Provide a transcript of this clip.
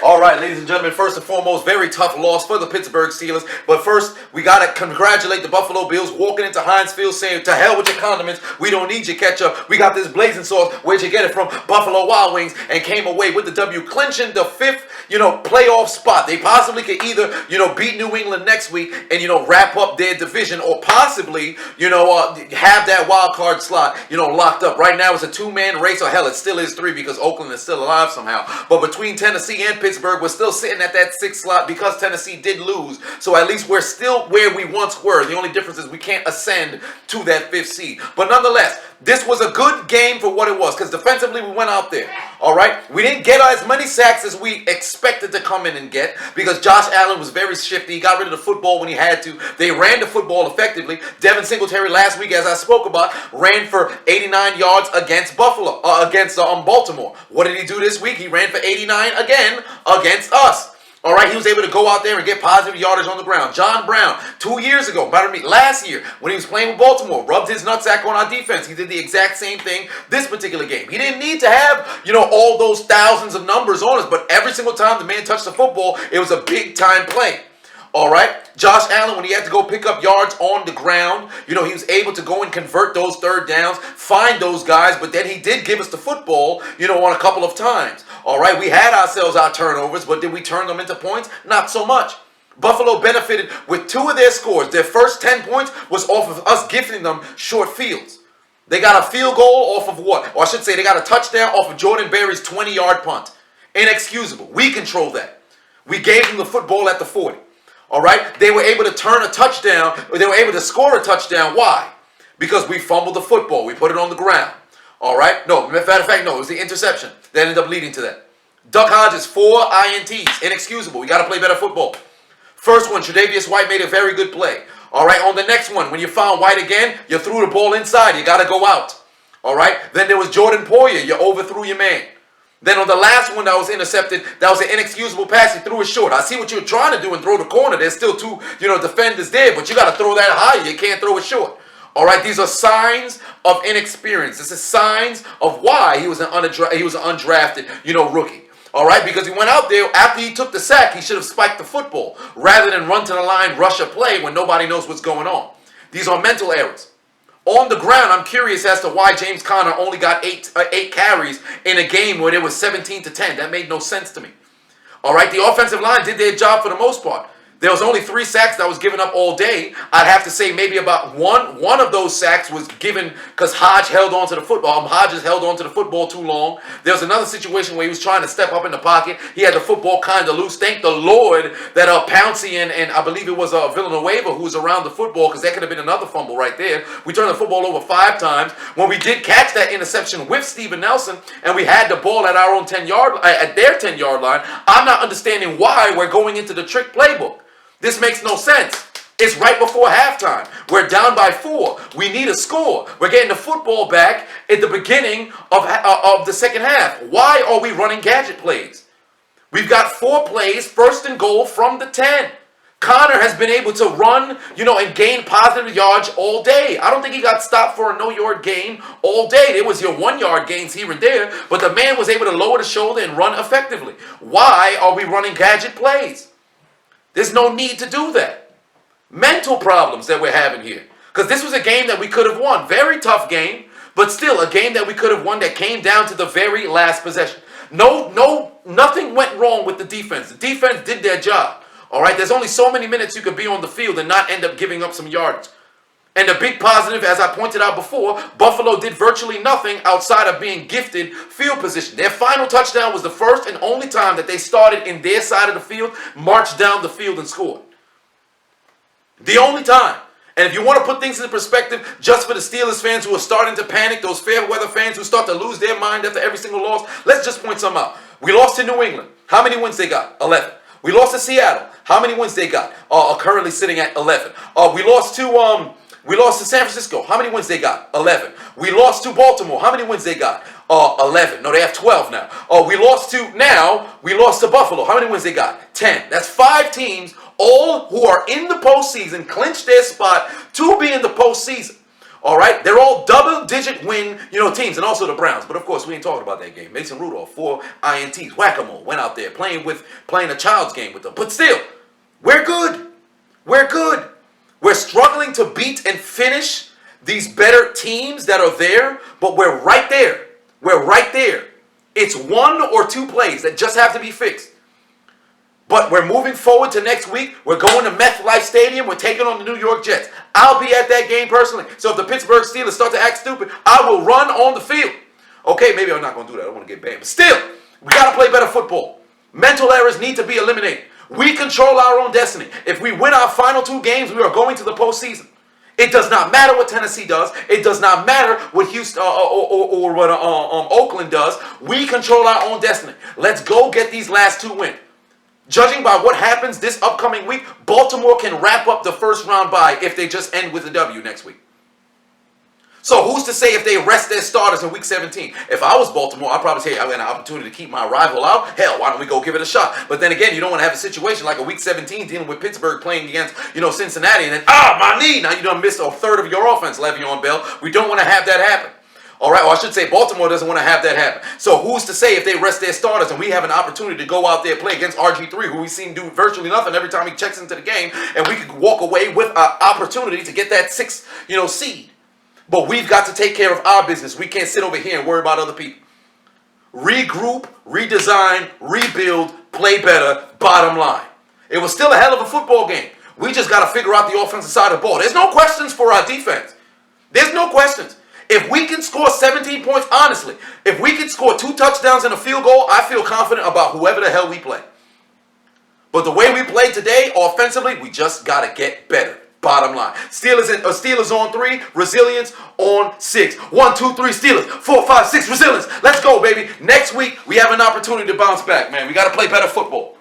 All right, ladies and gentlemen, first and foremost, very tough loss for the Pittsburgh Steelers. But first, we got to congratulate the Buffalo Bills walking into Heinz Field saying, to hell with your condiments. We don't need your ketchup. We got this blazing sauce. Where'd you get it from? Buffalo Wild Wings. And came away with the W, clinching the fifth, playoff spot. They possibly could either, beat New England next week and, wrap up their division or possibly, have that wild card slot, locked up. Right now, it's a two-man race, or hell, it still is three because Oakland is still alive somehow. But between Tennessee and Pittsburgh, we're still sitting at that sixth slot because Tennessee did lose. So at least we're still where we once were. The only difference is we can't ascend to that fifth seed. But nonetheless, this was a good game for what it was because defensively we went out there. All right? We didn't get as many sacks as we expected to come in and get because Josh Allen was very shifty. He got rid of the football when he had to. They ran the football effectively. Devin Singletary last week, as I spoke about, ran for 89 yards against Baltimore. What did he do this week? He ran for 89 again against us. All right, he was able to go out there and get positive yardage on the ground. John Brown, last year, when he was playing with Baltimore, rubbed his nutsack on our defense. He did the exact same thing this particular game. He didn't need to have, all those thousands of numbers on us, but every single time the man touched the football, it was a big-time play. All right, Josh Allen, when he had to go pick up yards on the ground, he was able to go and convert those third downs, find those guys, but then he did give us the football, on a couple of times. All right, we had ourselves our turnovers, but did we turn them into points? Not so much. Buffalo benefited with two of their scores. Their first 10 points was off of us gifting them short fields. They got a field goal off of what? Or I should say they got a touchdown off of Jordan Berry's 20-yard punt. Inexcusable. We controlled that. We gave them the football at the 40. All right? They were able to turn a touchdown, or they were able to score a touchdown. Why? Because we fumbled the football. We put it on the ground. All right? No, matter of fact, no, it was the interception that ended up leading to that. Duck Hodges, 4 INTs. Inexcusable. We got to play better football. First one, Tre'Davious White made a very good play. All right? On the next one, when you found White again, you threw the ball inside. You got to go out. All right? Then there was Jordan Poyer. You overthrew your man. Then on the last one that was intercepted, that was an inexcusable pass. He threw it short. I see what you're trying to do and throw the corner. There's still two, defenders there, but you got to throw that higher. You can't throw it short. All right, these are signs of inexperience. This is signs of why he was an undrafted, rookie. All right, because he went out there after he took the sack, he should have spiked the football rather than run to the line, rush a play when nobody knows what's going on. These are mental errors. On the ground, I'm curious as to why James Conner only got eight carries in a game where it was 17-10. That made no sense to me. All right, the offensive line did their job for the most part. There was only 3 sacks that was given up all day. I'd have to say maybe about one of those sacks was given because Hodges held on to the football too long. There was another situation where he was trying to step up in the pocket. He had the football kind of loose. Thank the Lord that Pouncey and I believe it was Villanueva who was around the football because that could have been another fumble right there. We turned the football over 5 times. When we did catch that interception with Steven Nelson and we had the ball at our own 10-yard at their 10-yard line, I'm not understanding why we're going into the trick playbook. This makes no sense. It's right before halftime. We're down by 4. We need a score. We're getting the football back at the beginning of the second half. Why are we running gadget plays? We've got 4 plays, first and goal from the 10. Conner has been able to run, and gain positive yards all day. I don't think he got stopped for a no-yard gain all day. There was your 1-yard gains here and there, but the man was able to lower the shoulder and run effectively. Why are we running gadget plays? There's no need to do that. Mental problems that we're having here. Because this was a game that we could have won. Very tough game, but still a game that we could have won that came down to the very last possession. Nothing went wrong with the defense. The defense did their job. All right, there's only so many minutes you could be on the field and not end up giving up some yardage. And the big positive, as I pointed out before, Buffalo did virtually nothing outside of being gifted field position. Their final touchdown was the first and only time that they started in their side of the field, marched down the field and scored. The only time. And if you want to put things into perspective, just for the Steelers fans who are starting to panic, those fair weather fans who start to lose their mind after every single loss, let's just point some out. We lost to New England. How many wins they got? 11. We lost to Seattle. How many wins they got? Currently sitting at 11. We lost to San Francisco. How many wins they got? 11. We lost to Baltimore. How many wins they got? 11. No, they have 12 now. We lost to Buffalo. How many wins they got? 10. That's 5 teams, all who are in the postseason, clinched their spot to be in the postseason. All right, they're all double-digit win, teams, and also the Browns. But of course, we ain't talking about that game. Mason Rudolph, 4 INTs, whack-a-mole, went out there playing a child's game with them. But still, we're good. We're good. We're struggling to beat and finish these better teams that are there, but we're right there. We're right there. It's 1 or 2 plays that just have to be fixed. But we're moving forward to next week. We're going to MetLife Stadium. We're taking on the New York Jets. I'll be at that game personally. So if the Pittsburgh Steelers start to act stupid, I will run on the field. Okay, maybe I'm not going to do that. I don't want to get banned. But still, we got to play better football. Mental errors need to be eliminated. We control our own destiny. If we win our final 2 games, we are going to the postseason. It does not matter what Tennessee does. It does not matter what Houston or what Oakland does. We control our own destiny. Let's go get these last 2 wins. Judging by what happens this upcoming week, Baltimore can wrap up the first round bye if they just end with a W next week. So who's to say if they rest their starters in week 17? If I was Baltimore, I'd probably say, I got an opportunity to keep my rival out. Hell, why don't we go give it a shot? But then again, you don't want to have a situation like a week 17 dealing with Pittsburgh playing against, Cincinnati, and then, my knee. Now you done missed a third of your offense, Le'Veon Bell. We don't want to have that happen. All right, or I should say Baltimore doesn't want to have that happen. So who's to say if they rest their starters and we have an opportunity to go out there and play against RG3, who we've seen do virtually nothing every time he checks into the game, and we could walk away with an opportunity to get that 6th, seed. But we've got to take care of our business. We can't sit over here and worry about other people. Regroup, redesign, rebuild, play better, bottom line. It was still a hell of a football game. We just got to figure out the offensive side of the ball. There's no questions for our defense. There's no questions. If we can score 17 points, honestly, if we can score 2 touchdowns and a field goal, I feel confident about whoever the hell we play. But the way we played today, offensively, we just got to get better. Bottom line. Steelers on 3, resilience on 6. 1, 2, 3, Steelers. 4, 5, 6, resilience. Let's go, baby. Next week, we have an opportunity to bounce back, man. We got to play better football.